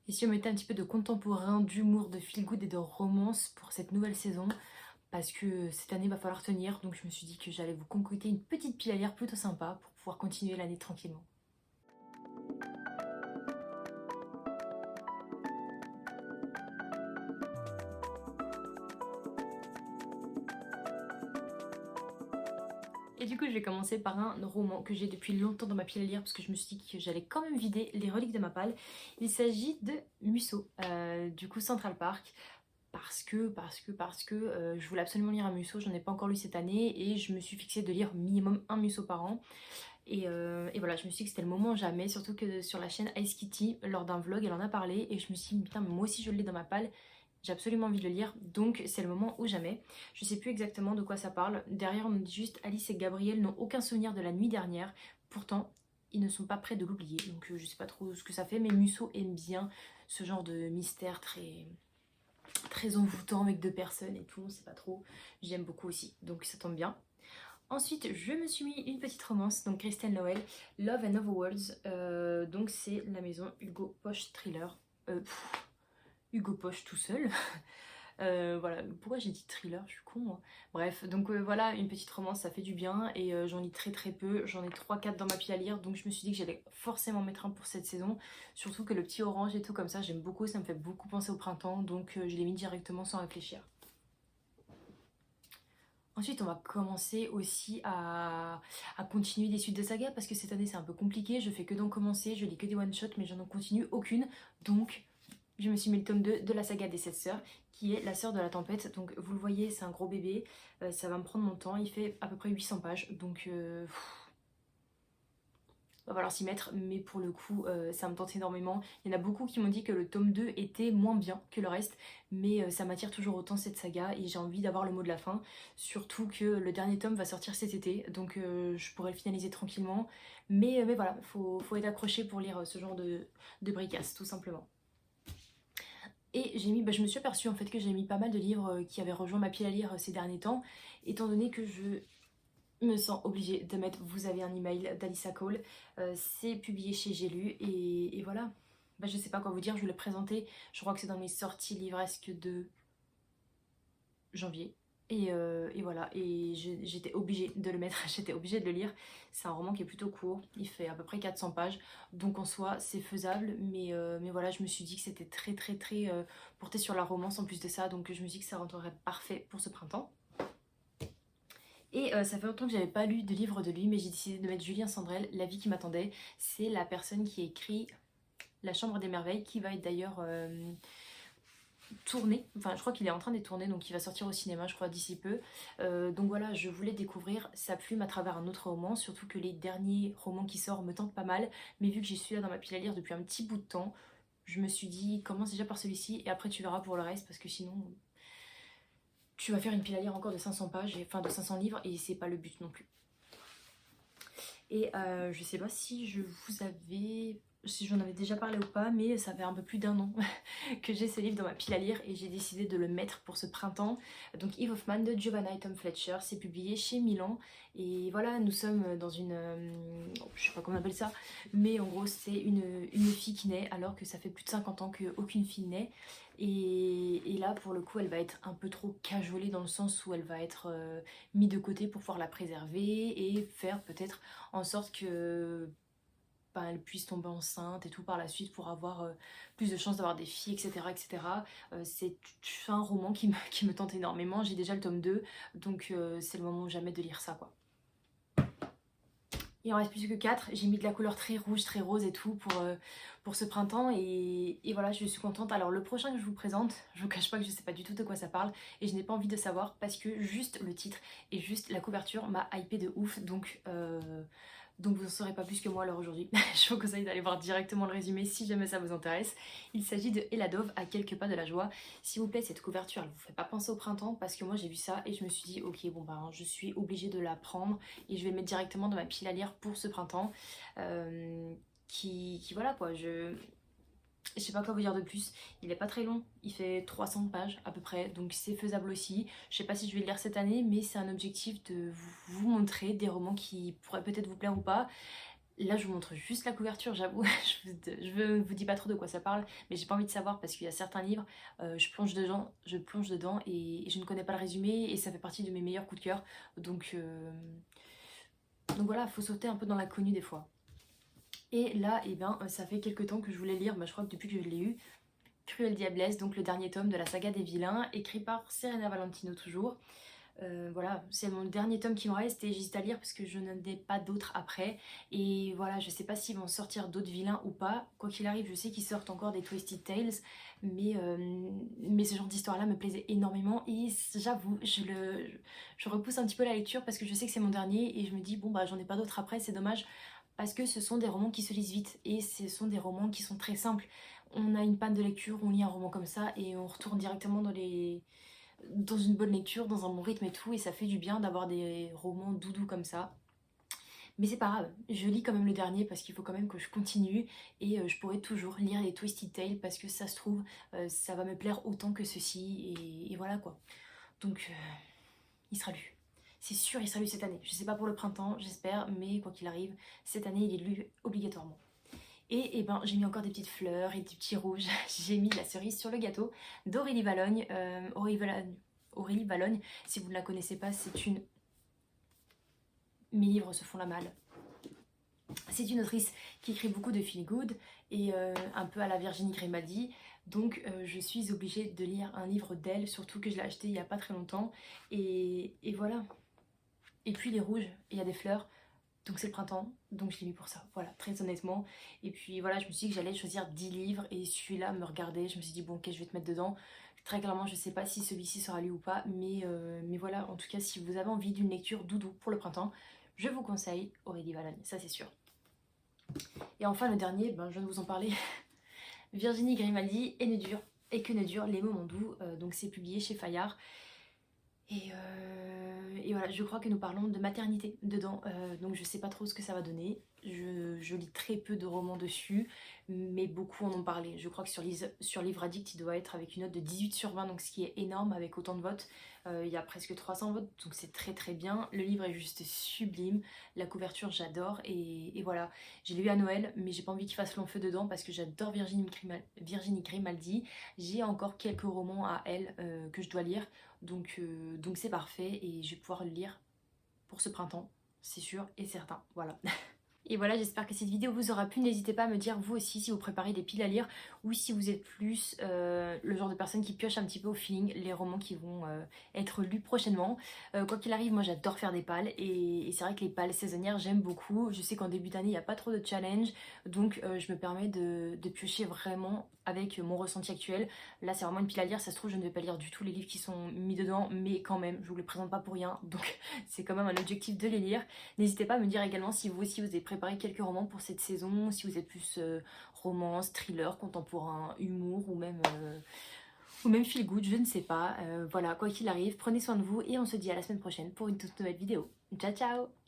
Et si on mettait un petit peu de contemporain, d'humour, de feel good et de romance pour cette nouvelle saison, parce que cette année va falloir tenir, donc je me suis dit que j'allais vous concocter une petite pile à lire plutôt sympa pour pouvoir continuer l'année tranquillement. Et du coup, je vais commencer par un roman que j'ai depuis longtemps dans ma pile à lire parce que je me suis dit que j'allais quand même vider les reliques de ma palle. Il s'agit de Musso, du coup Central Park. Parce que je voulais absolument lire un Musso, j'en ai pas encore lu cette année et je me suis fixée de lire minimum un Musso par an. Et voilà, je me suis dit que c'était le moment jamais, surtout que sur la chaîne Ice Kitty, lors d'un vlog, elle en a parlé et je me suis dit, putain, mais moi aussi je l'ai dans ma palle, j'ai absolument envie de le lire, donc c'est le moment ou jamais. Je sais plus exactement de quoi ça parle. Derrière, on me dit juste Alice et Gabriel n'ont aucun souvenir de la nuit dernière, pourtant, ils ne sont pas prêts de l'oublier, donc je sais pas trop ce que ça fait, mais Musso aime bien ce genre de mystère très envoûtant avec deux personnes et tout, on sait pas trop. J'aime beaucoup aussi, donc ça tombe bien. Ensuite, je me suis mis une petite romance, donc Kristen Lowell, Love and Overworlds. Donc c'est la maison Hugo Poche Thriller. Hugo Poche tout seul. Voilà, pourquoi j'ai dit thriller, je suis con moi. Bref, donc voilà, une petite romance, ça fait du bien et j'en lis très peu, j'en ai trois quatre dans ma pile à lire, donc je me suis dit que j'allais forcément mettre un pour cette saison, surtout que le petit orange et tout comme ça, j'aime beaucoup, ça me fait beaucoup penser au printemps, donc je l'ai mis directement sans réfléchir. Ensuite, on va commencer aussi à continuer des suites de saga parce que cette année c'est un peu compliqué. Je fais que d'en commencer, je lis que des one-shots, mais j'en continue aucune. Donc, je me suis mis le tome 2 de la saga des 7 sœurs qui est La sœur de la tempête. Donc, vous le voyez, c'est un gros bébé. Ça va me prendre mon temps. Il fait à peu près 800 pages. Donc, va falloir s'y mettre, mais pour le coup, ça me tente énormément. Il y en a beaucoup qui m'ont dit que le tome 2 était moins bien que le reste, mais ça m'attire toujours autant cette saga et j'ai envie d'avoir le mot de la fin. Surtout que le dernier tome va sortir cet été, donc je pourrais le finaliser tranquillement. Mais voilà, faut être accroché pour lire ce genre de bricasse, tout simplement. Et j'ai mis, je me suis aperçue en fait que j'ai mis pas mal de livres qui avaient rejoint ma pile à lire ces derniers temps, étant donné que je me sens obligée de mettre vous avez un email d'Alissa Cole. C'est publié chez J'ai lu et voilà. Je sais pas quoi vous dire, je vous l'ai présenté. Je crois que c'est dans mes sorties livresques de janvier. Et voilà, et j'étais obligée de le mettre, j'étais obligée de le lire. C'est un roman qui est plutôt court, il fait à peu près 400 pages, donc en soi c'est faisable, mais voilà, je me suis dit que c'était très porté sur la romance en plus de ça, donc je me suis dit que ça rentrerait parfait pour ce printemps. Et ça fait longtemps que j'avais pas lu de livre de lui, mais j'ai décidé de mettre Julien Sandrel, La vie qui m'attendait. C'est la personne qui écrit La Chambre des Merveilles, qui va être d'ailleurs tourné. Enfin, je crois qu'il est en train d'être tourné, donc il va sortir au cinéma, je crois, d'ici peu. Donc voilà, je voulais découvrir sa plume à travers un autre roman, surtout que les derniers romans qui sortent me tentent pas mal. Mais vu que j'y suis là dans ma pile à lire depuis un petit bout de temps, je me suis dit, commence déjà par celui-ci et après tu verras pour le reste, parce que sinon tu vas faire une pile à lire encore de 500 pages, enfin de 500 livres, et c'est pas le but non plus. Et je sais pas si j'en avais déjà parlé ou pas, mais ça fait un peu plus d'un an que j'ai ce livre dans ma pile à lire et j'ai décidé de le mettre pour ce printemps. Donc Eve of Man de Giovanna et Tom Fletcher, c'est publié chez Milan. Et voilà, nous sommes dans une... je sais pas comment on appelle ça, mais en gros c'est une fille qui naît alors que ça fait plus de 50 ans qu'aucune fille naît. Et là pour le coup elle va être un peu trop cajolée dans le sens où elle va être mise de côté pour pouvoir la préserver et faire peut-être en sorte que elle puisse tomber enceinte et tout par la suite pour avoir plus de chances d'avoir des filles, etc. etc. C'est un roman qui me tente énormément. J'ai déjà le tome 2, donc c'est le moment jamais de lire ça, quoi. Il en reste plus que 4, j'ai mis de la couleur très rouge, très rose et tout pour ce printemps et voilà, je suis contente. Alors le prochain que je vous présente, je vous cache pas que je sais pas du tout de quoi ça parle et je n'ai pas envie de savoir parce que juste le titre et juste la couverture m'a hypé de ouf, donc vous n'en saurez pas plus que moi alors aujourd'hui. Je vous conseille d'aller voir directement le résumé si jamais ça vous intéresse. Il s'agit de Eladov à quelques pas de la joie. S'il vous plaît, cette couverture, elle vous fait pas penser au printemps parce que moi j'ai vu ça et je me suis dit ok bon je suis obligée de la prendre et je vais le mettre directement dans ma pile à lire pour ce printemps. Qui voilà quoi, je sais pas quoi vous dire de plus, il est pas très long, il fait 300 pages à peu près, donc c'est faisable aussi. Je sais pas si je vais le lire cette année, mais c'est un objectif de vous montrer des romans qui pourraient peut-être vous plaire ou pas. Là je vous montre juste la couverture, j'avoue, je vous dis pas trop de quoi ça parle, mais j'ai pas envie de savoir parce qu'il y a certains livres, je plonge dedans et je ne connais pas le résumé et ça fait partie de mes meilleurs coups de cœur. Donc, euh, donc voilà, faut sauter un peu dans l'inconnu des fois. Et là, eh ben, ça fait quelques temps que je voulais lire, je crois que depuis que je l'ai eu, Cruelle Diablesse, donc le dernier tome de la saga des vilains, écrit par Serena Valentino toujours. Voilà, c'est mon dernier tome qui me reste et j'hésite à lire parce que je n'en ai pas d'autres après. Et voilà, je sais pas s'ils vont sortir d'autres vilains ou pas. Quoi qu'il arrive, je sais qu'ils sortent encore des Twisted Tales, mais ce genre d'histoire-là me plaisait énormément. Et j'avoue, je repousse un petit peu la lecture parce que je sais que c'est mon dernier et je me dis, bon bah j'en ai pas d'autres après, c'est dommage. Parce que ce sont des romans qui se lisent vite et ce sont des romans qui sont très simples. On a une panne de lecture, on lit un roman comme ça et on retourne directement dans une bonne lecture, dans un bon rythme et tout, et ça fait du bien d'avoir des romans doudous comme ça. Mais c'est pas grave, je lis quand même le dernier parce qu'il faut quand même que je continue et je pourrais toujours lire les Twisted Tales parce que ça se trouve, ça va me plaire autant que ceci et voilà quoi. Donc il sera lu. C'est sûr, il sera lu cette année. Je sais pas pour le printemps, j'espère, mais quoi qu'il arrive, cette année il est lu obligatoirement. Et ben j'ai mis encore des petites fleurs et des petits rouges. J'ai mis la cerise sur le gâteau d'Aurélie Valogne. Aurélie Valogne, si vous ne la connaissez pas, c'est une... Mes livres se font la malle. C'est une autrice qui écrit beaucoup de feel good et un peu à la Virginie Grimaldi. Donc je suis obligée de lire un livre d'elle, surtout que je l'ai acheté il n'y a pas très longtemps. Et voilà. Et puis les rouges, il y a des fleurs. Donc c'est le printemps, donc je l'ai mis pour ça, voilà, très honnêtement. Et puis voilà, je me suis dit que j'allais choisir 10 livres et celui-là me regardait, je me suis dit bon ok je vais te mettre dedans. Très clairement je sais pas si celui-ci sera lu ou pas, mais voilà, en tout cas si vous avez envie d'une lecture doudou pour le printemps, je vous conseille Aurélie Valogne, ça c'est sûr. Et enfin le dernier, je viens de vous en parler, Virginie Grimaldi et que ne durent les moments doux, donc c'est publié chez Fayard. Et voilà, je crois que nous parlons de maternité dedans, donc je sais pas trop ce que ça va donner. Je lis très peu de romans dessus, mais beaucoup en ont parlé. Je crois que sur Livre Addict, il doit être avec une note de 18/20, donc ce qui est énorme avec autant de votes. Il y a presque 300 votes, donc c'est très très bien. Le livre est juste sublime, la couverture j'adore, et voilà. J'ai lu à Noël, mais j'ai pas envie qu'il fasse long feu dedans parce que j'adore Virginie Grimaldi. J'ai encore quelques romans à elle que je dois lire. Donc c'est parfait et je vais pouvoir le lire pour ce printemps, c'est sûr et certain, voilà. Et voilà, j'espère que cette vidéo vous aura plu. N'hésitez pas à me dire vous aussi si vous préparez des piles à lire ou si vous êtes plus le genre de personne qui pioche un petit peu au feeling les romans qui vont être lus prochainement. Quoi qu'il arrive, moi j'adore faire des pales et c'est vrai que les pales saisonnières j'aime beaucoup. Je sais qu'en début d'année il n'y a pas trop de challenge, donc je me permets de piocher vraiment avec mon ressenti actuel. Là c'est vraiment une pile à lire, ça se trouve je ne vais pas lire du tout les livres qui sont mis dedans, mais quand même je vous les présente pas pour rien, donc c'est quand même un objectif de les lire. N'hésitez pas à me dire également si vous aussi vous avez préparé quelques romans pour cette saison, si vous êtes plus romance, thriller, contemporain, humour ou même feel good, je ne sais pas. Voilà, quoi qu'il arrive, prenez soin de vous et on se dit à la semaine prochaine pour une toute nouvelle vidéo. Ciao ciao!